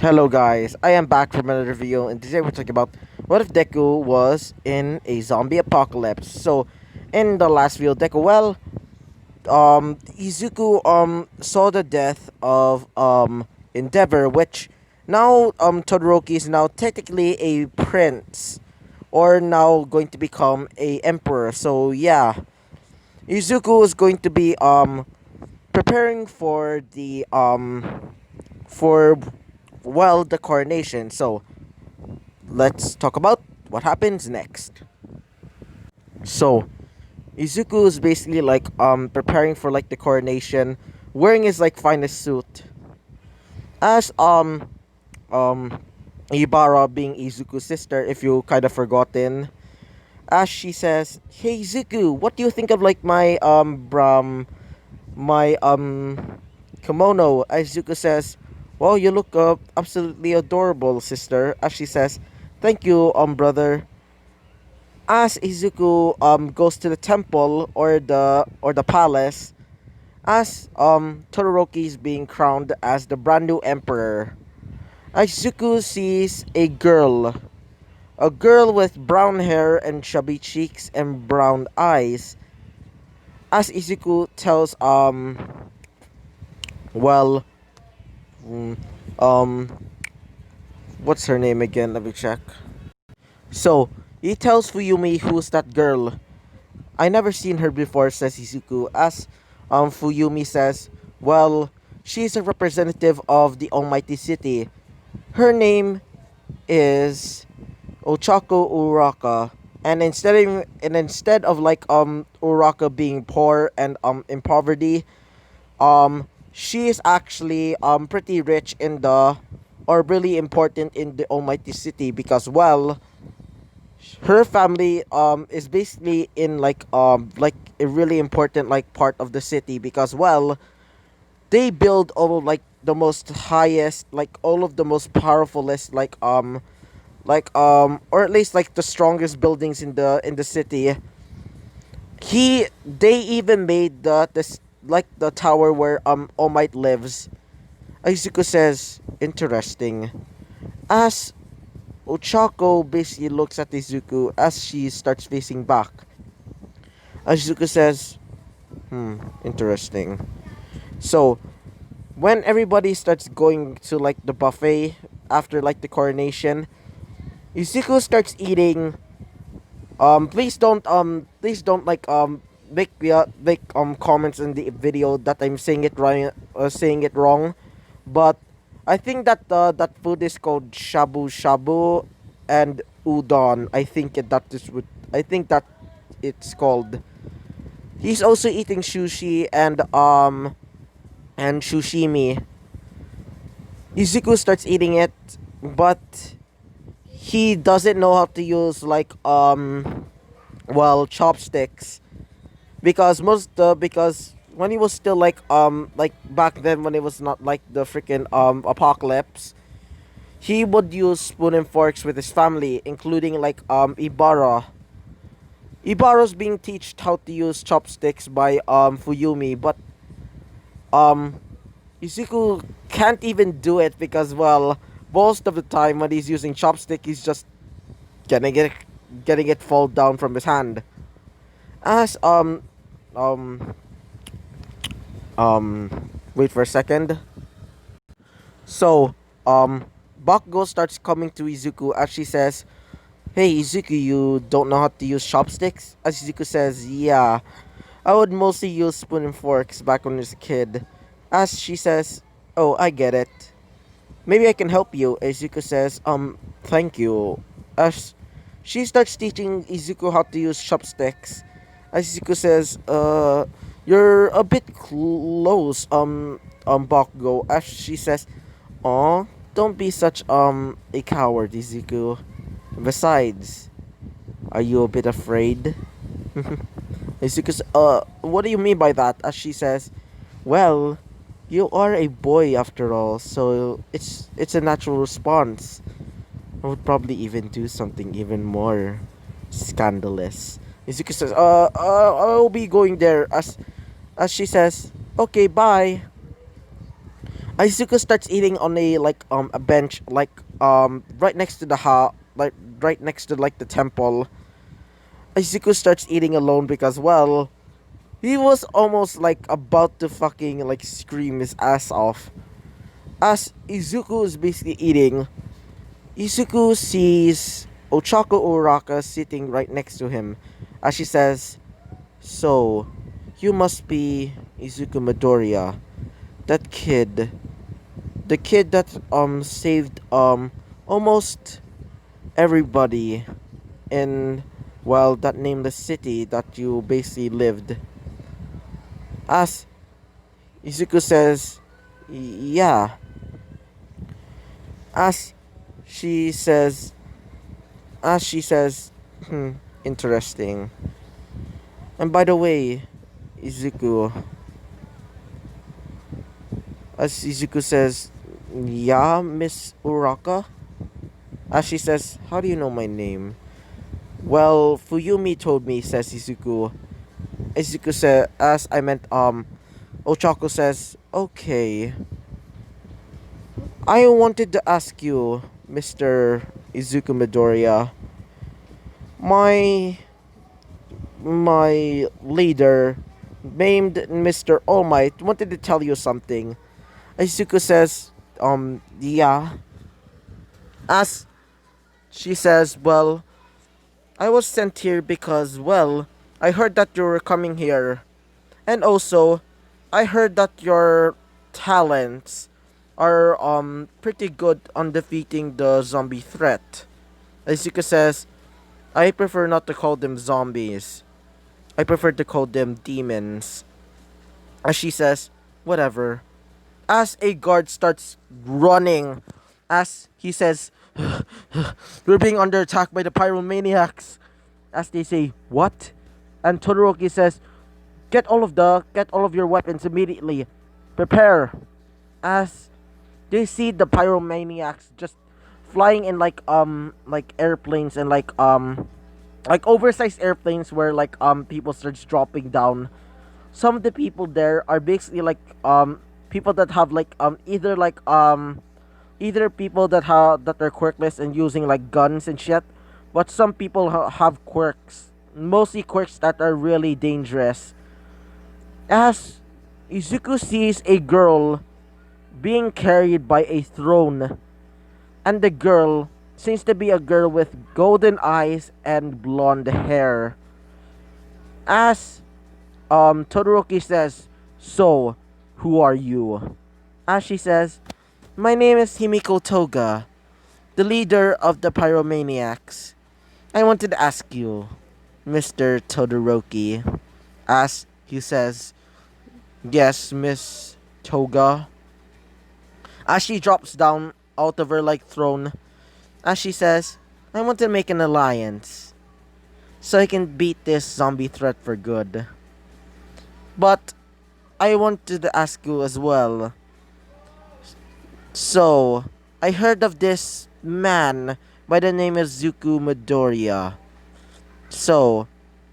Hello guys, I am back from another video and today we're talking about what if Deku was in a zombie apocalypse. So in the last video, Izuku saw the death of Endeavor, which now Todoroki is now technically a prince or now going to become a emperor. So yeah, Izuku is going to be preparing for for the coronation. So let's talk about what happens next. So Izuku is basically like preparing for like the coronation, wearing his like finest suit. As Ibara being Izuku's sister, if you kind of forgotten, as she says, "Hey Izuku, what do you think of like my kimono?" Izuku says, "Well, you look absolutely adorable, sister." As she says, "Thank you, brother." As Izuku goes to the temple or the palace, as Todoroki is being crowned as the brand new emperor, Izuku sees a girl with brown hair and chubby cheeks and brown eyes. As Izuku tells well mm, um what's her name again? Let me check. So he tells Fuyumi who's that girl. I never seen her before, says Izuku, as Fuyumi says, well, she's a representative of the Almighty City. Her name is Ochako Uraka. And instead of like Uraka being poor and in poverty, she is actually pretty rich in the or really important in the Almighty City because her family is basically in like a really important like part of the city because they build all of like the most highest like all of the most powerfulest or at least like the strongest buildings in the city. They even made the tower where All Might lives. Izuku says, interesting. As Ochako basically looks at Izuku as she starts facing back. Izuku says, interesting. So, when everybody starts going to like the buffet after like the coronation, Izuku starts eating. Please don't like make comments in the video that I'm saying it wrong, but I think that that food is called shabu shabu and udon. I think that it's called. He's also eating sushi and sushimi. Izuku starts eating it, but he doesn't know how to use chopsticks because when he was still like back then when it was not like the freaking apocalypse, he would use spoon and forks with his family, including like Ibara's being taught how to use chopsticks by Fuyumi, but um Izuku can't even do it because most of the time when he's using chopstick he's just getting it getting it fall down from his hand. As um wait for a second. So Bakugo starts coming to Izuku as she says, "Hey Izuku, you don't know how to use chopsticks?" As Izuku says, "Yeah, I would mostly use spoon and forks back when I was a kid." As she says, "Oh, I get it. Maybe I can help you." Izuku says, thank you." As she starts teaching Izuku how to use chopsticks, Izuku says, you're a bit close, Bakugo." As she says, "Aw, don't be such, a coward, Izuku. Besides, are you a bit afraid?" Izuku says, what do you mean by that?" As she says, "Well, you are a boy after all, so it's a natural response. I would probably even do something even more scandalous." Izuku says, I'll be going there." As she says, "Okay, bye." Izuku starts eating on a bench right next to right next to like the temple. Izuku starts eating alone because well he was almost like about to fucking like scream his ass off. As Izuku is basically eating, Izuku sees Ochako Uraka sitting right next to him. As she says, "So, you must be Izuku Midoriya, that kid, the kid that saved almost everybody in well that nameless city that you basically lived." As Izuku says, "Yeah." As she says, as she says, "Hmm, interesting. And by the way, Izuku," as Izuku says, "Yeah, Miss Uraka." As she says, "How do you know my name?" "Well, Fuyumi told me," says Izuku. Izuku said, "As I meant, Ochako says, okay. I wanted to ask you, Mr. Izuku Midoriya, my my leader, named Mr. All Might, wanted to tell you something." Izuku says, yeah." As she says, "Well, I was sent here because, well, I heard that you were coming here. And also, I heard that your talents are, pretty good on defeating the zombie threat." Izuku says, "I prefer not to call them zombies. I prefer to call them demons." As she says, "Whatever." As a guard starts running, as he says, "We're being under attack by the pyromaniacs." As they say, "What?" And Todoroki says, get all of your weapons immediately. Prepare." As they see the pyromaniacs just flying in like airplanes and like oversized airplanes where people starts dropping down. Some of the people there are basically people that have either people that are quirkless and using like guns and shit, but some people have quirks, mostly quirks that are really dangerous. As Izuku sees a girl being carried by a throne, and the girl seems to be a girl with golden eyes and blonde hair. As Todoroki says, "So, who are you?" As she says, "My name is Himiko Toga, the leader of the pyromaniacs. I wanted to ask you, Mr. Todoroki." As he says, "Yes, Miss Toga." As she drops down out of her like throne, as she says, "I want to make an alliance so I can beat this zombie threat for good. But I wanted to ask you as well. So, I heard of this man by the name of Zuku Midoriya. So,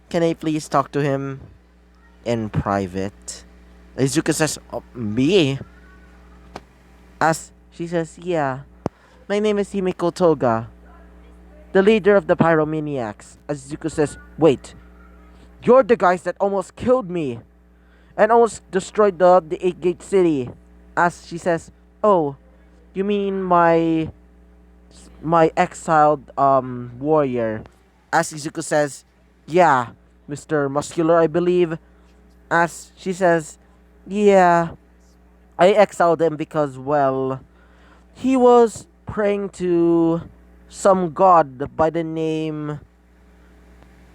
can I please talk to him in private?" Izuka says, "Oh, me?" As she says, "Yeah, my name is Himiko Toga, the leader of the pyromaniacs." As Izuku says, "Wait, you're the guys that almost killed me and almost destroyed the 8 Gate City." As she says, "Oh, you mean my exiled warrior?" As Izuku says, "Yeah, Mr. Muscular, I believe." As she says, "Yeah, I exiled him because, well, he was praying to some god by the name,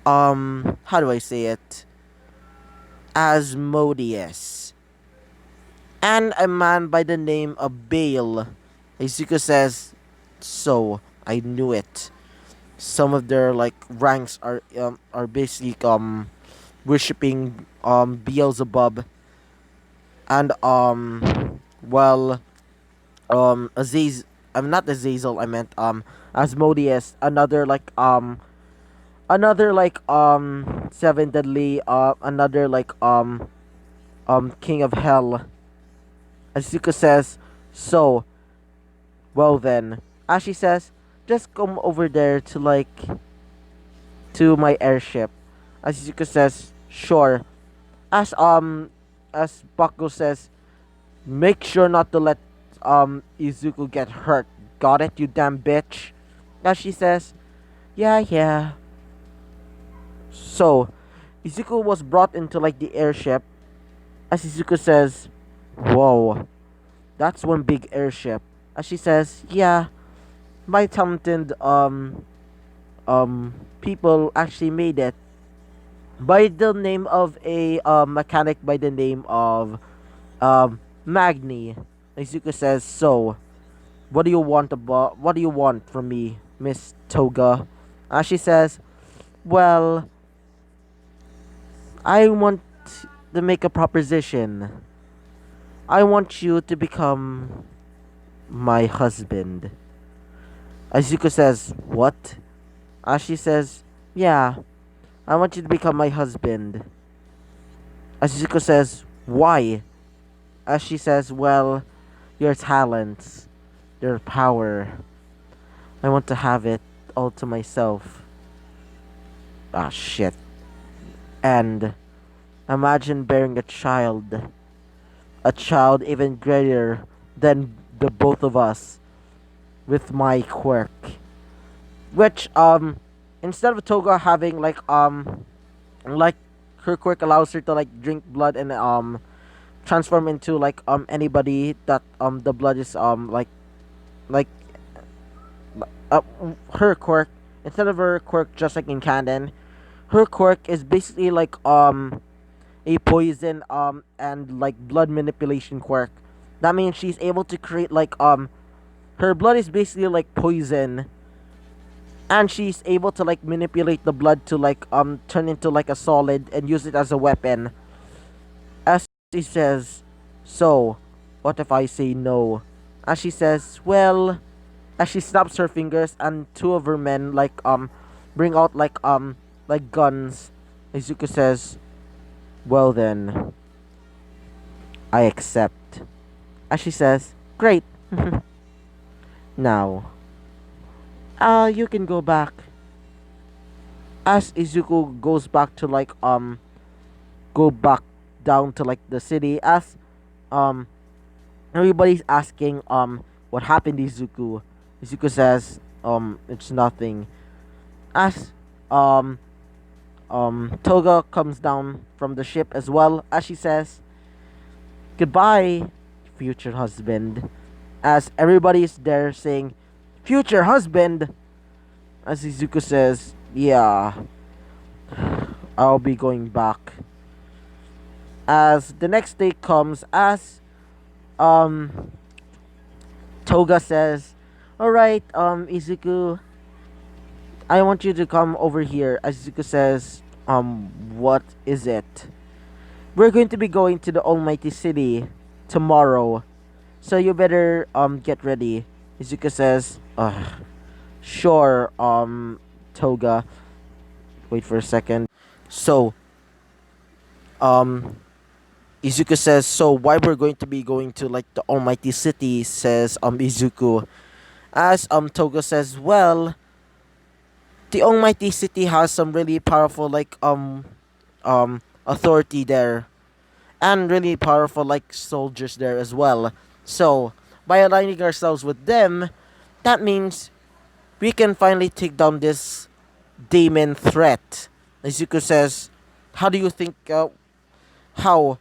how do I say it? Asmodeus. And a man by the name of Bale." Izuku says, "So, I knew it. Some of their like ranks are basically worshipping Beelzebub and well Aziz I'm not Azazel, I meant Asmodeus, another seven deadly another king of hell." Asuka says, So, well then, Ashi says, just come over there to to my airship. As Izuku says, sure. As as Bakugo says, make sure not to let Izuku get hurt. Got it, you damn bitch? As she says, yeah, yeah. So, Izuku was brought into the airship. As Izuku says, whoa, that's one big airship. As she says, yeah, my talented people actually made it by the name of a mechanic by the name of Magni. Izuku says, so what do you want from me, Miss Toga? She says, well, I want to make a proposition. I want you to become my husband. Izuku says, what? She says, yeah, I want you to become my husband. Izuku says, why? She says, well, your talents, your power. I want to have it all to myself. Ah, shit. And imagine bearing a child. A child even greater than the both of us with my quirk. Which, instead of Toga having like her quirk allows her to drink blood and transform into anybody that the blood is like uh, her quirk, instead of her quirk just like in canon, her quirk is basically a poison and blood manipulation quirk. That means she's able to create her blood is basically like poison, and she's able to manipulate the blood to turn into a solid and use it as a weapon. As she says, so what if I say no? As she says, well, as she snaps her fingers and two of her men bring out guns. Izuku says, well then, I accept. As she says, great. Now, you can go back. As Izuku goes back to go back down to the city, as um everybody's asking what happened to Izuku. Izuku says it's nothing. As um Toga comes down from the ship as well, as she says, goodbye, future husband. As everybody's there saying, future husband. As Izuku says, yeah, I'll be going back. As the next day comes, as um Toga says, alright, Izuku, I want you to come over here. As Izuku says, what is it? We're going to be going to the Almighty City tomorrow, so you better get ready. Izuku says, sure, Toga. Wait for a second. So, um, Izuku says, so why we're going to be going to the Almighty City, says Izuku. As Toga says, well, the Almighty City has some really powerful authority there, and really powerful soldiers there as well. So by aligning ourselves with them, that means we can finally take down this demon threat. Izuku says, how do you think how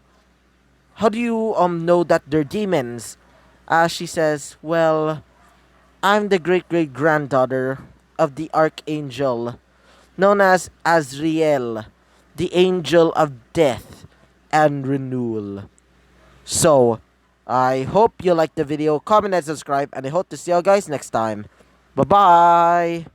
how do you know that they're demons? She says, well, I'm the great great granddaughter of the archangel known as Azriel, the angel of death and renewal. So, I hope you liked the video, comment and subscribe, and I hope to see you guys next time. Bye bye!